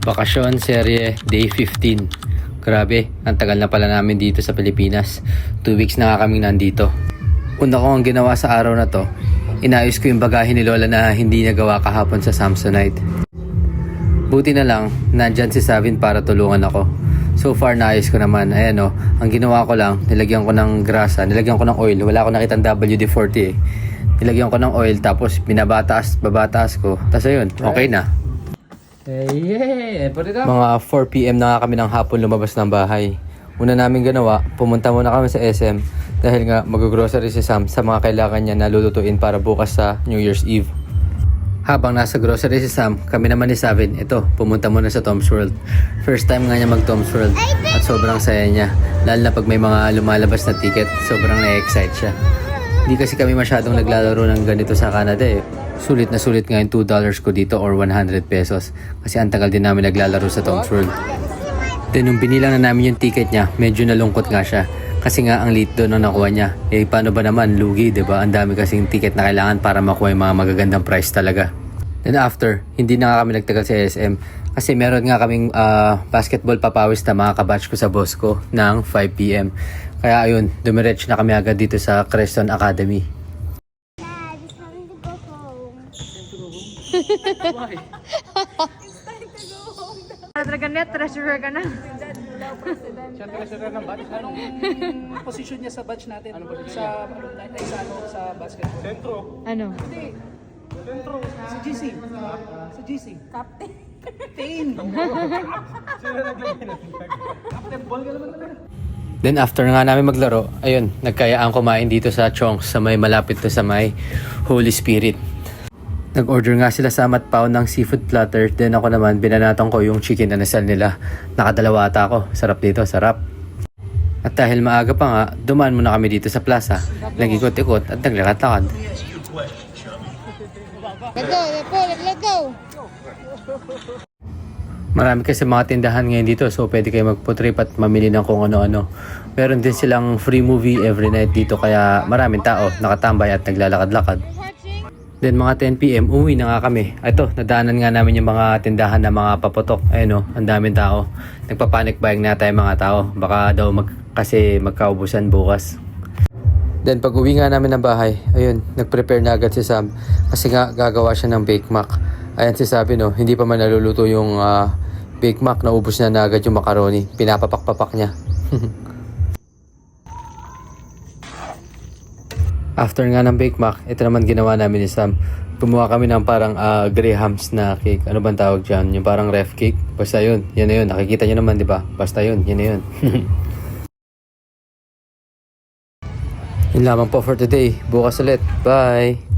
Bakasyon serye day 15. Grabe, ang tagal na pala namin dito sa Pilipinas. 2 weeks na nga kaming nandito. Una ko ang ginawa sa araw na to, inayos ko yung bagahe ni Lola na hindi nagawa kahapon sa Samsonite. Buti na lang, nandyan si Savin para tulungan ako. So far naayos ko naman. Ayan o, ang ginawa ko lang, nilagyan ko ng grasa, nilagyan ko ng oil. Wala akong nakitang WD-40 eh. Nilagyan ko ng oil tapos babataas ko. Tapos ayun, okay na. Hey, put it up. Mga 4 PM na nga kami ng hapon lumabas ng bahay. Una namin ginawa, pumunta muna kami sa SM dahil nga mag-grocery si Sam sa mga kailangan niya na lulutuin para bukas sa New Year's Eve. Habang nasa grocery si Sam, kami naman ni Savin, pumunta muna sa Tom's World. First time nga niya mag Tom's World at sobrang saya niya. Lalo na pag may mga lumalabas na ticket, sobrang na-excite siya. Hindi kasi kami masyadong naglalaro ng ganito sa Canada eh. Sulit na sulit nga yung $2 ko dito or 100 pesos. Kasi ang tagal din namin naglalaro sa Tom's World. Then nung binilang na namin yung ticket niya, medyo nalungkot nga siya. Kasi nga ang late doon ang nakuha niya. Eh paano ba naman, lugi, diba? Ang dami kasing ticket na kailangan para makuha yung mga magagandang price talaga. Then after, hindi na nga kami nagtagal sa SM. Kasi meron nga kaming basketball papawis na mga kabatch ko sa boss ko ng 5 PM. Kaya ayun, dumiretso na kami agad dito sa Creston Academy. Why? Talaga net, treasurer ka na. Siya treasurer ng batch. Anong position niya sa batch natin? Anong position sa alumni? Ay, sa basketball? Centro. Ano? Hindi. Centro. Sa GC. Sa GC. Captain. Captain. Sino naglagay na? Captain ball ka naman talaga. Then after nga namin maglaro, ayun, nagkayaan kumain dito sa Chong's sa may malapit to sa may Holy Spirit. Nag-order nga sila sa Amat Pao ng seafood platter. Then ako naman, binanatan ko yung chicken na nasal nila. Nakadalawa ata ako. Sarap dito, sarap. At dahil maaga pa nga, dumaan muna kami dito sa plaza. Nag-ikot-ikot at naglakad-lakad. Let go. Marami kasi mga tindahan ngayon dito, so pwede kayo magputrip at mamili ng kung ano-ano. Meron din silang free movie every night dito, kaya maraming tao nakatambay at naglalakad-lakad. Then mga 10 PM, uwi na nga kami. Ito, nadaanan nga namin yung mga tindahan na mga paputok. Ayun o, ang daming tao. Nagpapanik buying na tayo mga tao. Baka daw kasi magkaubusan bukas. Then pag uwi nga namin ng bahay, ayun, nag-prepare na agad si Sam. Kasi nga gagawa siya ng Bake Mac. Ayan si Sabi no, hindi pa man naluluto yung Bake Mac, naubos na agad yung macaroni. Pinapapak-papak niya. After nga ng Bake Mac, ito naman ginawa namin ni Sam. Gumawa kami ng parang Graham's na cake. Ano bang tawag dyan? Yung parang ref cake. Basta yun, yan na yun. Nakikita nyo naman, di ba? Basta yun, yan na yun. Yun lamang po for today. Bukas ulit. Bye!